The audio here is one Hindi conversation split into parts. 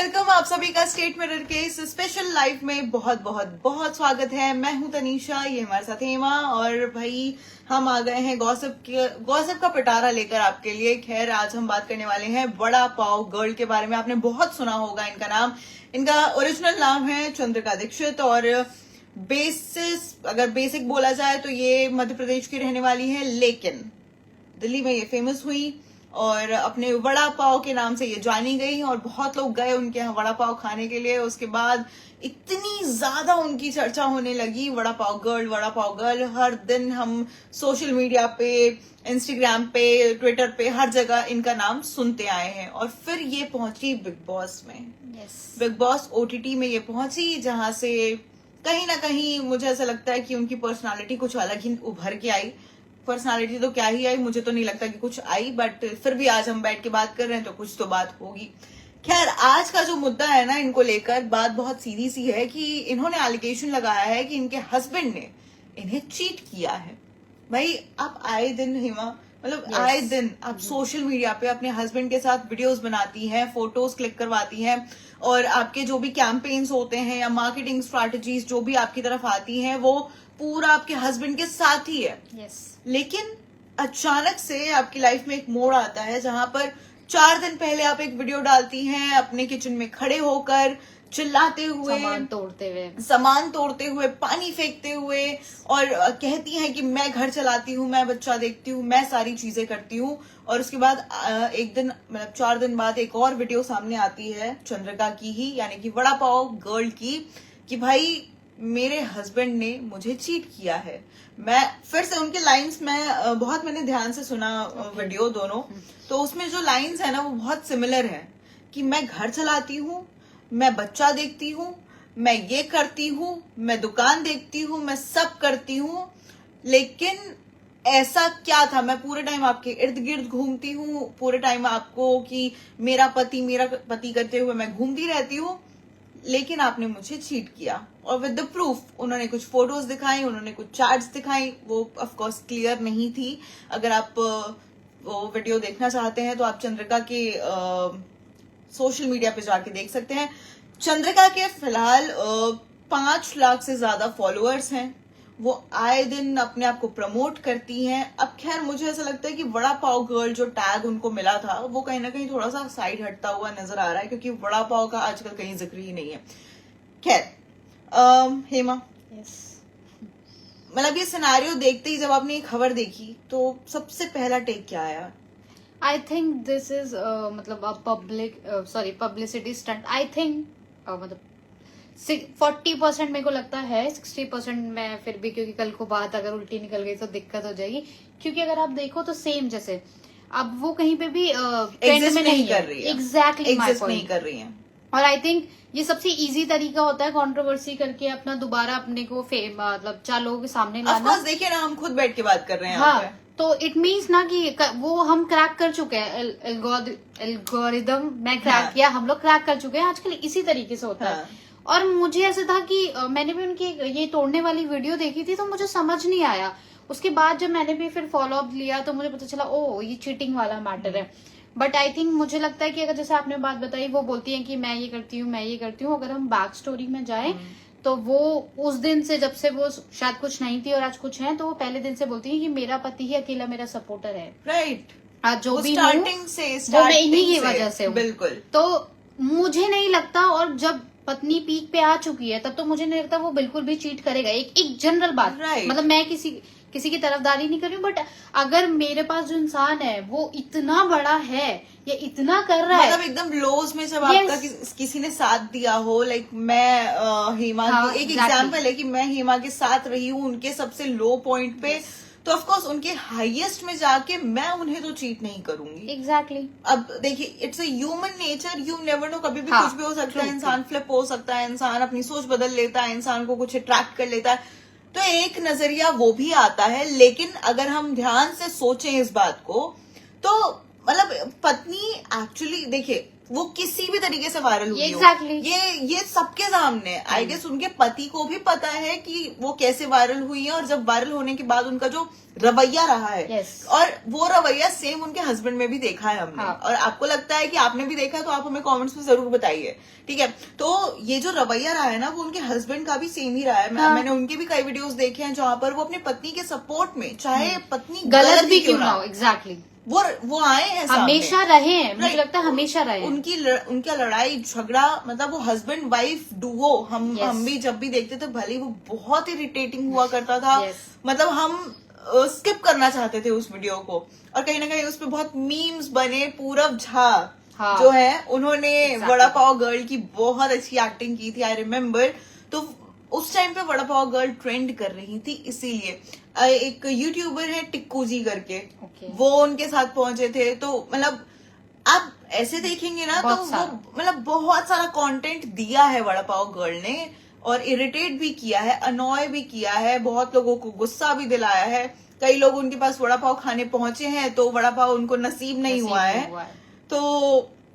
वेलकम आप सभी का स्टेट मिरर के इस स्पेशल लाइव में बहुत बहुत बहुत स्वागत है। मैं हूं तनीषा, ये हमारे साथ हेमा और भाई हम आ गए हैं गॉसिप का पिटारा लेकर आपके लिए। खैर आज हम बात करने वाले हैं वड़ा पाव गर्ल के बारे में। आपने बहुत सुना होगा इनका नाम। इनका ओरिजिनल नाम है चंद्रिका दीक्षित और अगर बेसिक बोला जाए तो ये मध्य प्रदेश की रहने वाली है, लेकिन दिल्ली में ये फेमस हुई और अपने वड़ा पाव के नाम से ये जानी गई और बहुत लोग गए उनके यहाँ वड़ा पाव खाने के लिए। उसके बाद इतनी ज्यादा उनकी चर्चा होने लगी, वड़ा पाव गर्ल। हर दिन हम सोशल मीडिया पे, इंस्टाग्राम पे, ट्विटर पे, हर जगह इनका नाम सुनते आए हैं। और फिर ये पहुंची बिग बॉस में। बिग बॉस OTT में ये पहुंची, जहां से कहीं ना कहीं मुझे ऐसा लगता है कि उनकी पर्सनालिटी कुछ अलग ही उभर के आई। पर्सनालिटी तो क्या ही आई, मुझे तो नहीं लगता कि कुछ आई, बट फिर भी आज हम बैठ के बात कर रहे हैं तो कुछ तो बात होगी। खैर आज का जो मुद्दा है ना, इनको लेकर बात बहुत सीधी सी है कि इन्होंने एलिगेशन लगाया है कि इनके हस्बैंड ने इन्हें चीट किया है। भाई आप आए दिन हेमा, मतलब आए दिन आप सोशल मीडिया पे अपने हस्बैंड के साथ वीडियोस बनाती हैं, फोटोज क्लिक करवाती हैं और आपके जो भी कैंपेन्स होते हैं या मार्केटिंग स्ट्रैटेजीज जो भी आपकी तरफ आती हैं वो पूरा आपके हस्बैंड के साथ ही है। लेकिन अचानक से आपकी लाइफ में एक मोड़ आता है जहां पर 4 दिन पहले आप एक वीडियो डालती हैं अपने किचन में खड़े होकर, चिल्लाते हुए, सामान तोड़ते हुए, पानी फेंकते हुए और कहती हैं कि मैं घर चलाती हूँ, मैं बच्चा देखती हूँ, मैं सारी चीजें करती हूँ। और उसके बाद एक दिन, मतलब 4 दिन बाद एक और वीडियो सामने आती है चंद्रिका की ही, यानी कि वड़ा पाव गर्ल की, कि भाई मेरे हस्बैंड ने मुझे चीट किया है। मैं फिर से उनके लाइंस मैंने ध्यान से सुना वीडियो दोनों, तो उसमें जो लाइंस है ना वो बहुत सिमिलर है कि मैं घर चलाती हूँ, मैं बच्चा देखती हूँ, मैं ये करती हूँ, मैं दुकान देखती हूँ, मैं सब करती हूँ, लेकिन ऐसा क्या था, मैं पूरे टाइम आपके इर्द गिर्द घूमती हूँ, पूरे टाइम आपको कि मेरा पति करते हुए मैं घूमती रहती हूँ, लेकिन आपने मुझे चीट किया। और विद द प्रूफ उन्होंने कुछ फोटोज दिखाई, उन्होंने कुछ चैट्स दिखाई, वो ऑफ कोर्स क्लियर नहीं थी। अगर आप वो वीडियो देखना चाहते हैं तो आप चंद्रिका के सोशल मीडिया पे जाके देख सकते हैं। चंद्रिका के फिलहाल 5 लाख से ज्यादा फॉलोअर्स हैं। वो आए दिन अपने आप को प्रमोट करती हैं। अब खैर मुझे ऐसा लगता है कि वड़ा पाव गर्ल जो टैग उनको मिला था वो कहीं ना कहीं थोड़ा सा साइड हटता हुआ नजर आ रहा है, क्योंकि वड़ा पाव का आजकल कहीं जिक्र ही नहीं है। खैर हेमा, मतलब ये सिनेरियो देखते ही जब आपने ये खबर देखी तो सबसे पहला टेक क्या आया? आई थिंक दिस इज मतलब पब्लिसिटी स्टंट। आई थिंक मतलब 40% मेरे को लगता है, 60% मैं फिर भी, क्योंकि कल को बात अगर उल्टी निकल गई तो दिक्कत हो जाएगी। क्योंकि अगर आप देखो तो सेम जैसे अब वो कहीं पे भी ट्रेंड में नहीं कर रही है, एग्जैक्टली नहीं कर रही है। और आई थिंक ये सबसे इजी तरीका होता है कंट्रोवर्सी करके अपना दोबारा अपने को मतलब 4 लोगों के सामने लाना। देखिए ना, हम खुद बैठ के बात कर रहे हैं। हाँ, तो इट मीन्स ना कि वो हम क्रैक कर चुके हैं, एल्गोरिदम में क्रैक किया, हम लोग क्रैक कर चुके हैं। आजकल इसी तरीके से होता है। और मुझे ऐसा था कि मैंने भी उनकी ये तोड़ने वाली वीडियो देखी थी तो मुझे समझ नहीं आया। उसके बाद जब मैंने भी फिर फॉलो अप लिया तो मुझे पता चला ओ ये चीटिंग वाला मैटर है। बट आई थिंक मुझे लगता है कि अगर जैसे आपने बात बताई, वो बोलती है कि मैं ये करती हूँ, अगर हम बैक स्टोरी में जाए तो वो उस दिन से, जब से वो शायद कुछ नहीं थी और आज कुछ है, तो वो पहले दिन से बोलती है कि मेरा पति ही अकेला मेरा सपोर्टर है। राइट। आज जो भी स्टार्टिंग से वो मैं इन्हीं की वजह से। बिल्कुल। तो मुझे नहीं लगता, और जब पत्नी पीक पे आ चुकी है तब तो मुझे नहीं लगता वो बिल्कुल भी चीट करेगा। एक जनरल बात, मतलब मैं किसी की तरफदारी नहीं कर रही हूँ, बट अगर मेरे पास जो इंसान है वो इतना बड़ा है या इतना कर रहा है, मतलब एकदम लोज में जब आपका किसी ने साथ दिया हो, लाइक मैं हेमा की एक एग्जाम्पल है कि मैं हेमा के साथ रही हूँ उनके सबसे लो पॉइंट पे, तो ऑफ कोर्स उनके हाईएस्ट में जाके मैं उन्हें तो चीट नहीं करूंगी। एग्जैक्टली। अब देखिए, it's a human nature, you never know, कभी भी कुछ भी हो सकता है। इंसान फ्लिप हो सकता है, इंसान अपनी सोच बदल लेता है, इंसान को कुछ अट्रैक्ट कर लेता है, तो एक नजरिया वो भी आता है। लेकिन अगर हम ध्यान से सोचें इस बात को, तो मतलब पत्नी एक्चुअली, देखिए वो किसी भी तरीके से वायरल हुई हो। Exactly. ये सबके सामने आई गेस उनके पति को भी पता है कि वो कैसे वायरल हुई है, और जब वायरल होने के बाद उनका जो रवैया रहा है, Yes. और वो रवैया सेम उनके हस्बैंड में भी देखा है हमने। हाँ. और आपको लगता है कि आपने भी देखा है तो आप हमें कमेंट्स में जरूर बताइए, ठीक है। तो ये जो रवैया रहा है ना, वो उनके हस्बैंड का भी सेम ही रहा है। हाँ. मैंने उनके भी कई वीडियोस देखे हैं जहाँ पर वो अपनी पत्नी के सपोर्ट में, चाहे पत्नी गलत भी क्यों ना हो, एग्जैक्टली, वो आए हैं सामने। हमेशा रहे हैं, मुझे Right. लगता है हमेशा रहे हैं। उनका लड़ाई झगड़ा, मतलब वो हस्बैंड वाइफ डुओ हम Yes. हम भी जब भी देखते थे, भले वो बहुत इरिटेटिंग हुआ करता था। Yes. मतलब हम स्किप करना चाहते थे उस वीडियो को, और कहीं ना कहीं उस पे बहुत मीम्स बने। पूरब झा हाँ. जो है, उन्होंने Exactly. वड़ा पाव गर्ल की बहुत अच्छी एक्टिंग की थी, आई रिमेम्बर। तो उस टाइम पे वड़ा पाव गर्ल ट्रेंड कर रही थी, इसीलिए एक यूट्यूबर है टिक्कू जी करके, Okay. वो उनके साथ पहुंचे थे। तो मतलब आप ऐसे देखेंगे ना, तो बहुत वो सारा। मतलब बहुत सारा कंटेंट दिया है वड़ा पाव गर्ल ने, और इरिटेट भी किया है, अनॉय भी किया है, बहुत लोगों को गुस्सा भी दिलाया है। कई लोग उनके पास वड़ा पाव खाने पहुंचे हैं तो वड़ा पाव उनको नसीब नहीं हुआ है। तो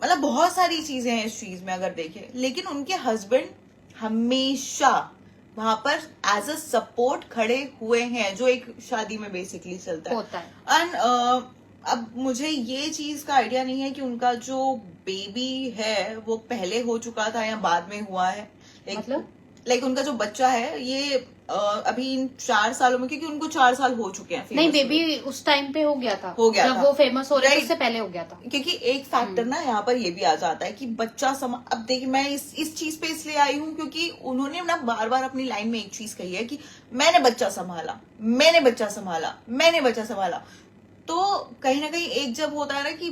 मतलब बहुत सारी चीजें हैं इस चीज में अगर देखें, लेकिन उनके हस्बैंड हमेशा वहां पर एज अ सपोर्ट खड़े हुए हैं, जो एक शादी में बेसिकली चलता होता है। एंड अब मुझे ये चीज का आइडिया नहीं है कि उनका जो बेबी है वो पहले हो चुका था या बाद में हुआ है। मतलब? लाइक उनका जो बच्चा है ये अभी इन 4 सालों में, क्योंकि उनको 4 साल हो चुके हैं नहीं, famous हुए। बेबी उस टाइम पे हो गया था, हो गया जब था। वो फेमस हो रहे थे Right. उससे पहले हो गया था। क्योंकि एक फैक्टर ना यहाँ पर ये भी आ जाता है कि बच्चा अब देखिए, मैं इस चीज पे इसलिए आई हूँ क्योंकि उन्होंने ना बार बार अपनी लाइन में एक चीज कही है कि मैंने बच्चा संभाला, मैंने बच्चा संभाला, मैंने बच्चा संभाला। तो कहीं ना कहीं एक जब होता है ना कि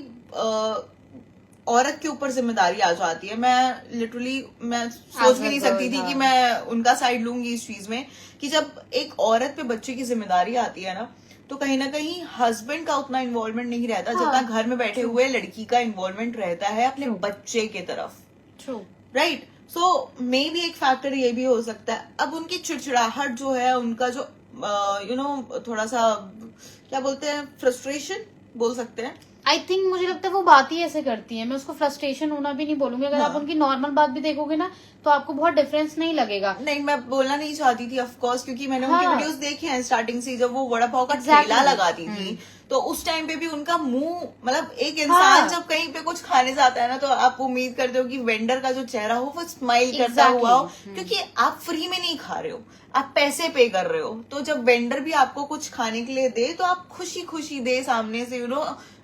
औरत के ऊपर जिम्मेदारी आ जाती है, मैं लिटरली मैं सोच भी नहीं सकती थी कि मैं उनका साइड लूंगी इस चीज में, कि जब एक औरत पे बच्चे की जिम्मेदारी आती है ना, तो कहीं ना कहीं हस्बैंड का उतना इन्वॉल्वमेंट नहीं रहता हाँ, जितना घर में बैठे हुए लड़की का इन्वॉल्वमेंट रहता है अपने बच्चे के तरफ। True. Right. So may be एक फैक्टर ये भी हो सकता है। अब उनकी चिड़चिड़ाहट जो है, उनका जो थोड़ा सा क्या बोलते हैं, फ्रस्ट्रेशन बोल सकते हैं। आई थिंक मुझे लगता है वो बात ही ऐसे करती है, मैं उसको फ्रस्ट्रेशन होना भी नहीं बोलूंगी। अगर हाँ. आप उनकी नॉर्मल बात भी देखोगे ना तो आपको बहुत डिफरेंस नहीं लगेगा। नहीं, मैं बोलना नहीं चाहती थी ऑफ कोर्स, क्योंकि मैंने हाँ. उनकी वीडियोस देखे हैं स्टार्टिंग से, जब वो वड़ा पाव का Exactly. ठेला लगाती थी तो उस टाइम पे भी उनका मुंह, मतलब एक इंसान हाँ. जब कहीं पे कुछ खाने जाता है ना, तो आप उम्मीद करते हो कि वेंडर का जो चेहरा हो वो स्माइल करता Exactly. हुआ हो, क्योंकि आप फ्री में नहीं खा रहे हो, आप पैसे पे कर रहे हो। तो जब वेंडर भी आपको कुछ खाने के लिए दे तो आप खुशी खुशी दे, सामने से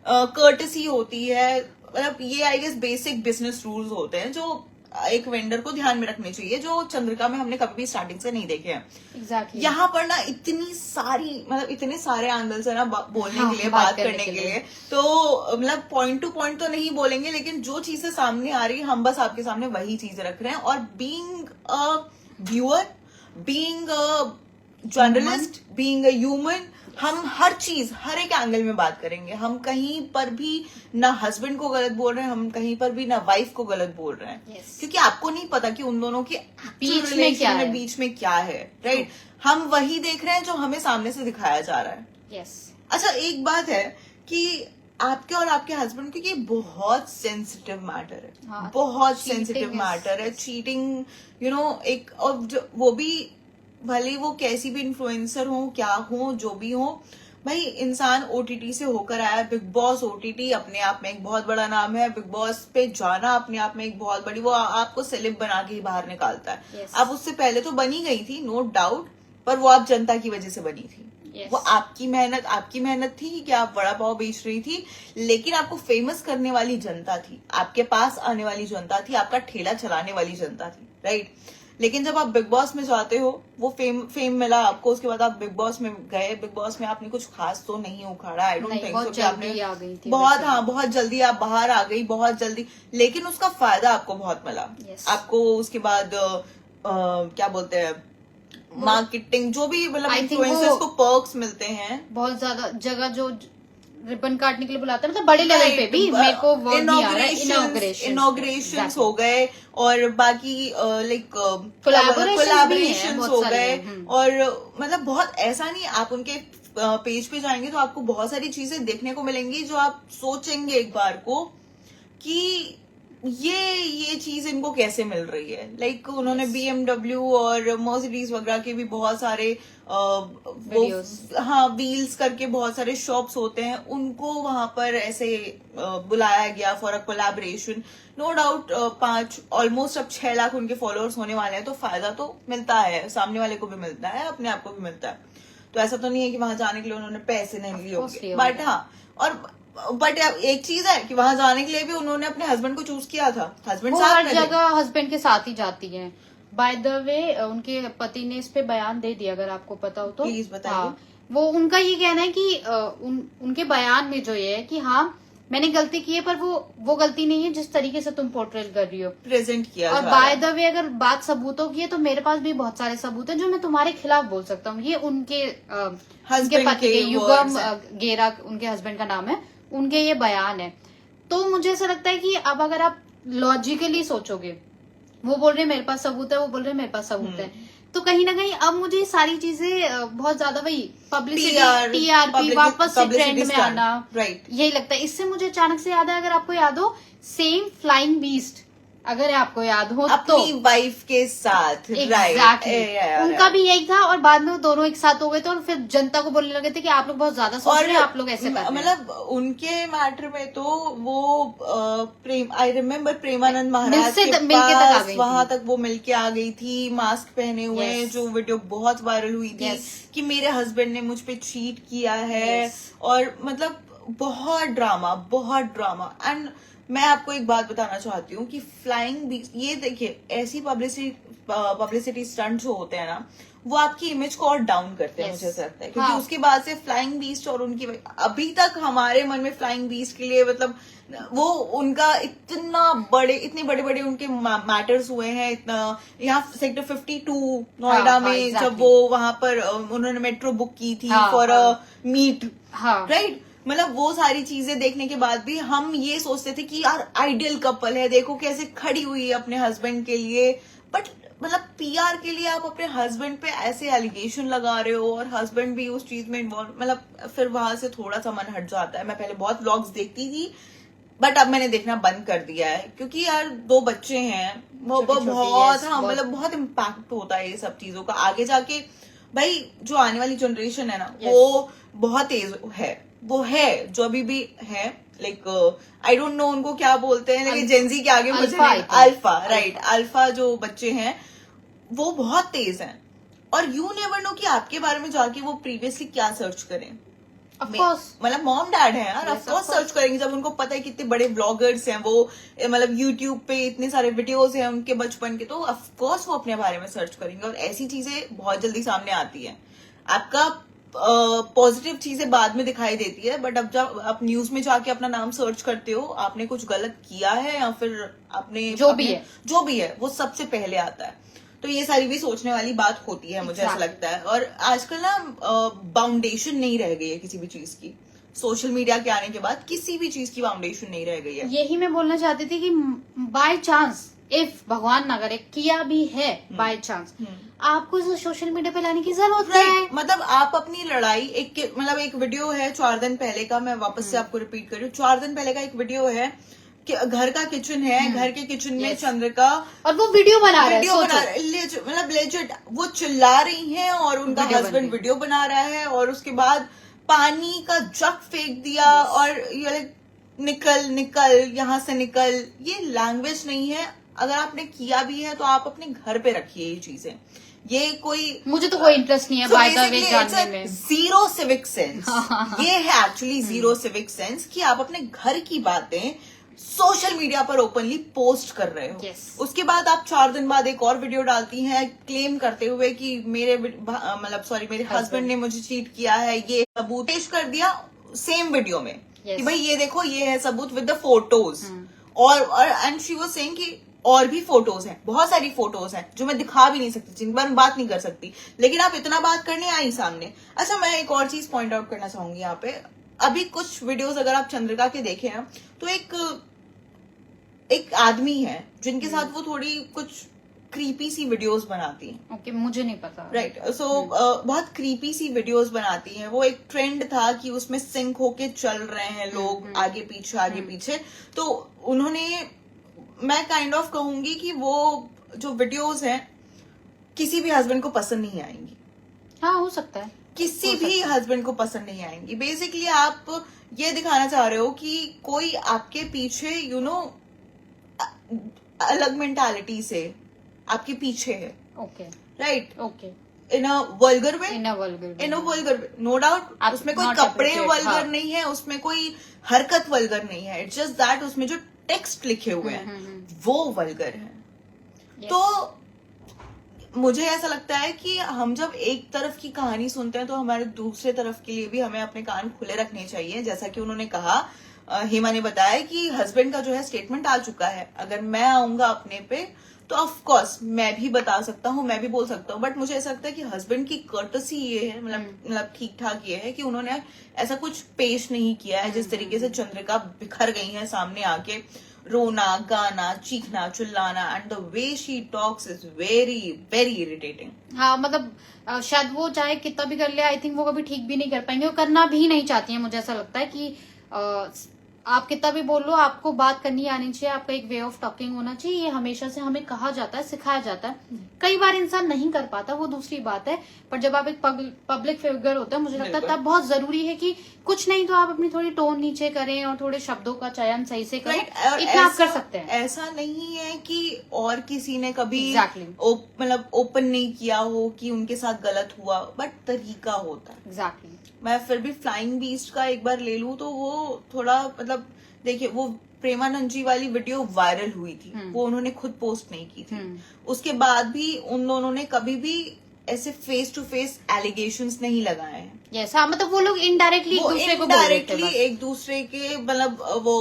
कर्टसी होती है। मतलब ये I guess basic business rules होते हैं जो एक वेंडर को ध्यान में रखने चाहिए, जो चंद्रिका में हमने कभी भी स्टार्टिंग से नहीं देखे हैं। एग्जैक्टली। यहाँ पर ना इतनी सारी, मतलब इतने सारे एंगल्स है ना बोलने हाँ, के लिए, बात बात करने के लिए। तो मतलब पॉइंट टू पॉइंट तो नहीं बोलेंगे, लेकिन जो चीजें सामने आ रही है हम बस आपके सामने वही चीजें रख रहे हैं। और being a viewer, being a journalist, being a human, हम हर चीज, हर एक एंगल में बात करेंगे। हम कहीं पर भी ना हस्बैंड को गलत बोल रहे हैं, हम कहीं पर भी ना वाइफ को गलत बोल रहे हैं। Yes. क्योंकि आपको नहीं पता कि उन दोनों के बीच में क्या है। बीच में क्या है। राइट। हम वही देख रहे हैं जो हमें सामने से दिखाया जा रहा है। यस। अच्छा, एक बात है कि आपके और आपके हस्बैंड के ये बहुत सेंसिटिव मैटर है। हाँ, बहुत cheating सेंसिटिव is- मैटर है। चीटिंग, एक, और वो भी भले वो कैसी भी इन्फ्लुएंसर हो, क्या हो, जो भी हो, भाई इंसान ओटीटी से होकर आया। बिग बॉस ओटीटी अपने आप में एक बहुत बड़ा नाम है। बिग बॉस पे जाना अपने आप में एक बहुत बड़ी, वो आपको सेलिब बना के ही बाहर निकालता है। Yes. आप उससे पहले तो बनी गई थी, नो डाउट, पर वो आप जनता की वजह से बनी थी। Yes. वो आपकी मेहनत थी कि आप वड़ा पाव बेच रही थी, लेकिन आपको फेमस करने वाली जनता थी, आपके पास आने वाली जनता थी, आपका ठेला चलाने वाली जनता थी। राइट। लेकिन जब आप बिग बॉस में जाते हो, वो फेम मिला आपको, उसके बाद आप बिग बॉस में गए। बिग बॉस में आपने कुछ खास तो नहीं उखाड़ा, आई डोंट थिंक सो कि आपने आ गई थी बहुत, वैसे। हाँ, बहुत जल्दी आप बाहर आ गई, बहुत जल्दी, लेकिन उसका फायदा आपको बहुत मिला। Yes. आपको उसके बाद क्या बोलते हैं, मार्केटिंग, जो भी, मतलब I think इन्फ्लुएंसर्स वो- को पर्क्स मिलते हैं। बहुत ज्यादा जगह जो रिबन काटने के लिए बुलाते हैं, मतलब बड़े लेवल पे भी, मेरे को वर्ड नहीं आ रहा है। इनॉग्रेशन हो गए, और बाकी लाइक Collaborations भी हैं, कोलैबोरेशंस बहुत हो सारे गए। हैं। और मतलब बहुत ऐसा नहीं, आप उनके पेज पे जाएंगे तो आपको बहुत सारी चीजें देखने को मिलेंगी जो आप सोचेंगे एक बार को कि ये चीज इनको कैसे मिल रही है? लाइक उन्होंने BMW और मर्सिडीज वगैरह के भी बहुत सारे Videos. हाँ, व्हील्स करके बहुत सारे शॉप्स होते हैं, उनको वहां पर ऐसे बुलाया गया for a collaboration. No doubt 5 almost अब 6 लाख उनके फॉलोअर्स होने वाले हैं, तो फायदा तो मिलता है, सामने वाले को भी मिलता है, अपने आप को भी मिलता है। तो ऐसा तो नहीं है कि वहां जाने के लिए उन्होंने पैसे नहीं लिए होंगे, बट हाँ, और बट एक चीज है कि वहां जाने के लिए भी उन्होंने अपने हस्बैंड को चूज किया था। हस्बैंड वो साथ हर में थे। जगह हस्बैंड के साथ ही जाती है। बाय द वे उनके पति ने इस पे बयान दे दिया, अगर आपको पता हो तो। Please बताइए। हाँ, वो उनका ये कहना है कि उनके बयान में जो ये है कि हाँ मैंने गलती की है, पर वो गलती नहीं है जिस तरीके से तुम पोर्ट्रेट कर रही हो, प्रेजेंट किया और जा रहा बाय है। द वे अगर बात सबूतों की है तो मेरे पास भी बहुत सारे सबूत हैं जो मैं तुम्हारे खिलाफ बोल सकता हूँ। ये उनके Husband पति के के युगम words हैं। गेरा उनके हस्बैंड का नाम है, उनके ये बयान है। तो मुझे ऐसा लगता है कि अब अगर आप लॉजिकली सोचोगे, वो बोल रहे हैं मेरे पास सबूत है, वो बोल रहे हैं मेरे पास सबूत है, तो कहीं ना कहीं अब मुझे ये सारी चीजें बहुत ज्यादा वही पब्लिसिटी, TRP, वापस से ट्रेंड में आना, राइट, यही लगता है। इससे मुझे अचानक से याद है, अगर आपको याद हो, सेम फ्लाइंग बीस्ट, अगर आपको याद हो तो, अपनी वाइफ के साथ, एग्जैक्टली उनका भी यही था, और बाद में वो दोनों एक साथ हो गए थे, और फिर जनता को बोलने लगे थे कि आप लोग बहुत ज्यादा सोच रहे हैं, आप लोग ऐसे कर रहे हैं। मतलब उनके मैटर में तो वो आई रिमेम्बर प्रेमानंद महाराज के मिलके तक आ पास गई वहां थी। तक वो मिलके आ गई थी, मास्क पहने हुए, Yes. जो वीडियो बहुत वायरल हुई थी Yes. कि मेरे हस्बैंड ने मुझ पे चीट किया है। Yes. और मतलब बहुत ड्रामा। एंड मैं आपको एक बात बताना चाहती हूँ कि फ्लाइंग बीस्ट, ये देखिए, ऐसी पब्लिसिटी स्टंट जो होते हैं ना, वो आपकी इमेज को और डाउन करते हैं। Yes. मुझे ऐसा लगता है, क्योंकि हाँ। उसके बाद से फ्लाइंग बीस्ट और उनकी, अभी तक हमारे मन में फ्लाइंग बीस्ट के लिए, मतलब वो उनका इतने बड़े बड़े उनके मैटर्स हुए हैं, इतना यहाँ सेक्टर 52 नोएडा हाँ, में, exactly. जब वो वहां पर उन्होंने मेट्रो बुक की थी हाँ, फॉर अ मीट, हाँ, राइट। मतलब वो सारी चीजें देखने के बाद भी हम ये सोचते थे कि यार आइडियल कपल है, देखो कैसे खड़ी हुई है अपने हस्बैंड के लिए। बट मतलब PR के लिए आप अपने हस्बैंड पे ऐसे एलिगेशन लगा रहे हो, और हस्बैंड भी उस चीज में इन्वॉल्व, मतलब फिर वहां से थोड़ा सा मन हट जाता है। मैं पहले बहुत व्लॉग्स देखती थी, बट अब मैंने देखना बंद कर दिया है, क्योंकि यार 2 बच्चे हैं, वो छोटी-छोटी, बहुत, yes, हाँ, मतलब बहुत इम्पैक्ट होता है ये सब चीजों का आगे जाके। भाई जो आने वाली जनरेशन है ना, Yes. वो बहुत तेज है, वो है जो अभी भी है, लाइक आई डोंट नो उनको क्या बोलते हैं, लेकिन जेंजी के आगे मुझे alpha, I think. Alpha, right, alpha जो बच्चे हैं वो बहुत तेज हैं। और यू नेवर नो कि आपके बारे में जाके वो प्रीवियसली क्या सर्च करें। ऑफ कोर्स, मतलब मॉम डैड है यार, Yes, of course of course. Search करेंगे, जब उनको पता है कि इतने बड़े ब्लॉगर्स हैं वो, मतलब यूट्यूब पे इतने सारे वीडियोस हैं उनके बचपन के, तो ऑफ कोर्स वो अपने बारे में सर्च करेंगे, और ऐसी चीजें बहुत जल्दी सामने आती है। आपका पॉजिटिव चीजें बाद में दिखाई देती है, बट अब जब आप न्यूज में जाके अपना नाम सर्च करते हो, आपने कुछ गलत किया है या फिर आपने जो भी है वो सबसे पहले आता है। तो ये सारी भी सोचने वाली बात होती है, मुझे ऐसा Exactly. लगता है। और आजकल ना बाउंडेशन नहीं रह गई है किसी भी चीज की, सोशल मीडिया के आने के बाद किसी भी चीज की बाउंडेशन नहीं रह गई है। यही मैं बोलना चाहती थी कि बाय चांस, इफ भगवान ना करे, किया भी है बाय चांस, आपको इसे सोशल मीडिया पे लाने की जरूरत है। Right. मतलब आप अपनी लड़ाई, एक वीडियो है 4 दिन पहले का, मैं वापस से आपको रिपीट कर रही हूँ। 4 दिन पहले का एक वीडियो है कि घर का किचन है, घर के किचन में Yes. चंद्रिका और वो वीडियो बना रहा है, वीडियो बना सोचो। मतलब लेजिट वो चिल्ला रही हैं, और उनका वीडियो बन हस्बैंड रही। वीडियो बना रहा है, और उसके बाद पानी का जग फेंक दिया, और ये निकल निकल यहाँ से निकल। ये लैंग्वेज नहीं है। अगर आपने किया भी है तो आप अपने घर पे रखिए ये चीजें। ये कोई, मुझे तो कोई इंटरेस्ट नहीं है बाय द वे जानने में। Zero civic sense. ये है एक्चुअली जीरो सिविक सेंस कि आप अपने घर की बातें सोशल मीडिया पर ओपनली पोस्ट कर रहे हो। Yes. उसके बाद आप 4 दिन बाद एक और वीडियो डालती हैं क्लेम करते हुए कि मेरे हस्बैंड ने मुझे चीट किया है, ये सबूत पेश कर दिया सेम वीडियो में। Yes. कि भाई ये देखो, ये है सबूत विद द फोटोज। और एंड शी वाज सेइंग कि और भी फोटोज हैं, बहुत सारी फोटोज हैं जो मैं दिखा भी नहीं सकती, जिन पर मैं बात नहीं कर सकती, लेकिन आप इतना बात करने आई सामने। अच्छा, मैं एक और चीज पॉइंट आउट करना चाहूंगी यहाँ पे। अभी कुछ वीडियोस अगर आप चंद्रिका के देखें ना, तो एक आदमी है जिनके साथ वो थोड़ी कुछ क्रीपी सी वीडियोस बनाती हैं। ओके, मुझे नहीं पता। राइट, सो बहुत क्रीपी सी वीडियोस बनाती हैं। वो एक ट्रेंड था कि उसमें सिंक होके चल रहे हैं लोग, आगे पीछे आगे पीछे। तो उन्होंने मैं काइंड ऑफ कहूंगी कि वो जो वीडियोस हैं किसी भी हस्बैंड को पसंद नहीं आएंगी। हाँ, हो सकता है, किसी भी हस्बैंड को पसंद नहीं आएंगी। बेसिकली आप ये दिखाना चाह रहे हो कि कोई आपके पीछे अलग मेंटालिटी से आपके पीछे है। Okay, right, okay, in a vulgar way, in a vulgar way, no doubt. आप उसमें कोई not कपड़े appropriate, वल्गर हाँ। नहीं है, उसमें कोई हरकत वल्गर नहीं है। इट्स जस्ट दैट उसमें जो टेक्स्ट लिखे हुए हैं वो वल्गर है। Yes. तो मुझे ऐसा लगता है कि हम जब एक तरफ की कहानी सुनते हैं तो हमारे दूसरे तरफ के लिए भी हमें अपने कान खुले रखने चाहिए। जैसा कि उन्होंने कहा, हेमा ने बताया कि हस्बैंड का जो है स्टेटमेंट आ चुका है। अगर मैं आऊंगा अपने पे तो ऑफ कोर्स मैं भी बता सकता हूँ, मैं भी बोल सकता हूँ, बट मुझे ऐसा लगता है कि हस्बैंड की कर्टसी ये है, मतलब ठीक ठाक ये है कि उन्होंने ऐसा कुछ पेश नहीं किया है जिस तरीके से चंद्रिका बिखर गई है सामने आके, रोना, गाना, चीखना, चिल्लाना, and the way she talks is very very irritating. हाँ, मतलब शायद वो चाहे कितना भी कर ले, आई थिंक वो कभी ठीक भी नहीं कर पाएंगे, वो करना भी नहीं चाहती है। मुझे ऐसा लगता है कि आप कितना भी बोल लो, आपको बात करनी आनी चाहिए, आपका एक वे ऑफ टॉकिंग होना चाहिए। ये हमेशा से हमें कहा जाता है, सिखाया जाता है। कई बार इंसान नहीं कर पाता, वो दूसरी बात है, पर जब आप एक पब्लिक फिगर होते हैं, मुझे लगता है तब बहुत जरूरी है कि कुछ नहीं तो आप अपनी थोड़ी टोन नीचे करें और थोड़े शब्दों का चयन सही से करें। इतना आप कर सकते हैं। ऐसा नहीं है कि और किसी ने कभी Exactly. मतलब ओपन नहीं किया हो कि उनके साथ गलत हुआ, बट तरीका होता है। एग्जैक्टली। मैं फिर भी फ्लाइंग बीस्ट का एक बार ले लूं तो वो थोड़ा, मतलब देखिए, वो प्रेमानंद जी वाली वीडियो वायरल हुई थी, वो उन्होंने खुद पोस्ट नहीं की थी। उसके बाद भी उन दोनों ने कभी भी ऐसे फेस टू फेस एलिगेशंस नहीं लगाए हैं। यस, हाँ, मतलब वो लोग इनडायरेक्टली एक दूसरे के मतलब वो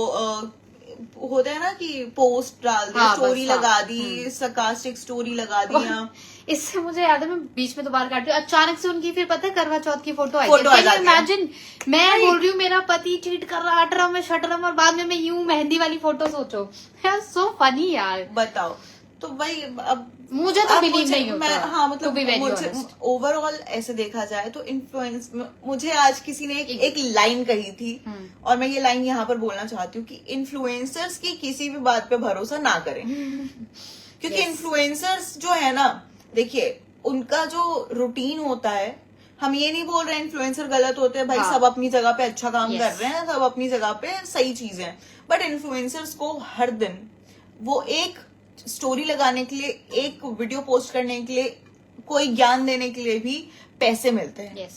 होता है ना कि पोस्ट डाल दिया, हाँ, स्टोरी हाँ, लगा दी, sarcastic स्टोरी लगा दिया। इससे मुझे याद है, मैं बीच में दोबारा काट रही हूँ, अचानक से उनकी फिर पता है करवा चौथ की फोटो आई फोटो आ जाती है। इमेजिन, मैं बोल रही हूँ मेरा पति चीट कर रहा, अटरम में शटरम, और बाद में मैं यूं मेहंदी वाली फोटो सोचो। सो फनी यार, बताओ। तो भाई अब मुझे तो बिलीव नहीं होता। हाँ, मतलब To be very मुझे honest. ओवरऑल ऐसे देखा जाए तो इन्फ्लुएंस, मुझे आज किसी ने एक लाइन कही थी और मैं ये लाइन यहाँ पर बोलना चाहती हूँ कि इन्फ्लुएंसर्स की किसी भी बात पे भरोसा ना करें। क्योंकि इन्फ्लुएंसर्स जो है ना, देखिए उनका जो रूटीन होता है, हम ये नहीं बोल रहे इन्फ्लुएंसर गलत होते हैं भाई, हाँ. सब अपनी जगह पे अच्छा काम कर रहे हैं, सब अपनी जगह पे सही चीजें हैं, बट इन्फ्लुएंसर्स को हर दिन वो एक स्टोरी लगाने के लिए, एक वीडियो पोस्ट करने के लिए, कोई ज्ञान देने के लिए भी पैसे मिलते हैं। yes.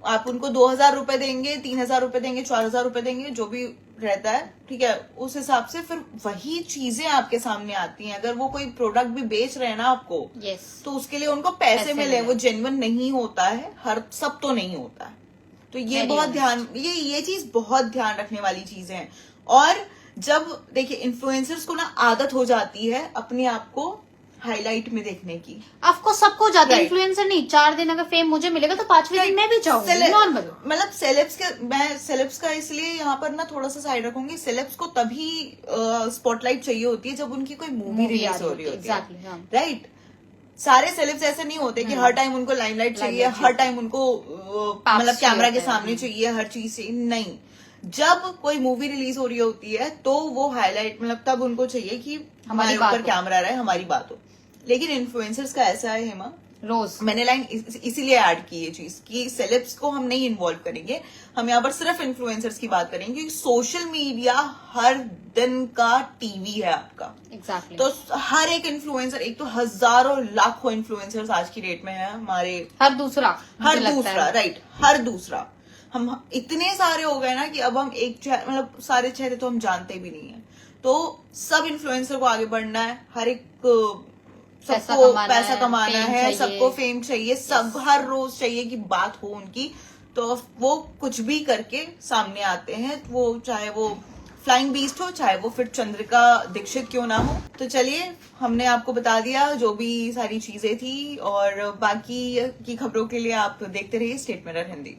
आप उनको 2,000 रुपए देंगे, 3,000 रुपए देंगे, 4,000 रुपए देंगे, जो भी रहता है, ठीक है, उस हिसाब से फिर वही चीजें आपके सामने आती हैं। अगर वो कोई प्रोडक्ट भी बेच रहे हैं ना आपको, yes. तो उसके लिए उनको पैसे मिले, वो जेन्युइन नहीं होता है, हर सब तो नहीं होता है। तो ये बहुत ध्यान, ये चीज बहुत ध्यान रखने वाली चीज है। और जब देखिए इन्फ्लुएंसर्स को ना आदत हो जाती है अपने आप को हाईलाइट में देखने की, आपको सबको जाता है, इन्फ्लुएंसर नहीं, 4 दिन अगर फेम मुझे मिलेगा तो 5वें दिन मैं भी चाहूंगी, नॉर्मल। मतलब मैं सेलेब्स का इसलिए यहाँ पर ना थोड़ा सा साइड रखूंगी। सेलेब्स को तभी स्पॉटलाइट चाहिए होती है जब उनकी कोई मूवी रिलीज हो रही होती है, राइट। सारे सेलेब्स ऐसे नहीं होते कि हर टाइम उनको लाइमलाइट चाहिए, हर टाइम उनको मतलब कैमरा के सामने चाहिए, हर चीज चाहिए, नहीं। जब कोई मूवी रिलीज हो रही होती है तो वो हाईलाइट, मतलब तब उनको चाहिए कि हमारे ऊपर कैमरा रहे, हमारी बात हो। लेकिन इन्फ्लुएंसर्स का ऐसा है हेमा, रोज मैंने लाइन इसीलिए ऐड की ये चीज कि सेलेब्स को हम नहीं इन्वॉल्व करेंगे, हम यहाँ पर सिर्फ इन्फ्लुएंसर्स की बात करेंगे, क्योंकि सोशल मीडिया हर दिन का टीवी है आपका। exactly. तो हर एक इन्फ्लुएंसर, एक तो हजारों लाखों इन्फ्लुएंसर्स आज की डेट में है हमारे, हर दूसरा, राइट, हर दूसरा। हम इतने सारे हो गए ना कि अब हम मतलब सारे चेहरे तो हम जानते भी नहीं है। तो सब इन्फ्लुएंसर को आगे बढ़ना है, हर एक सबको पैसा कमाना है, सबको फेम चाहिए, सब हर रोज चाहिए कि बात हो उनकी, तो वो कुछ भी करके सामने आते हैं, वो चाहे वो फ्लाइंग बीस्ट हो, चाहे वो फिर चंद्रिका दीक्षित क्यों ना हो। तो चलिए, हमने आपको बता दिया जो भी सारी चीजें थी, और बाकी की खबरों के लिए आप देखते रहिए स्टेट मिरर हिंदी।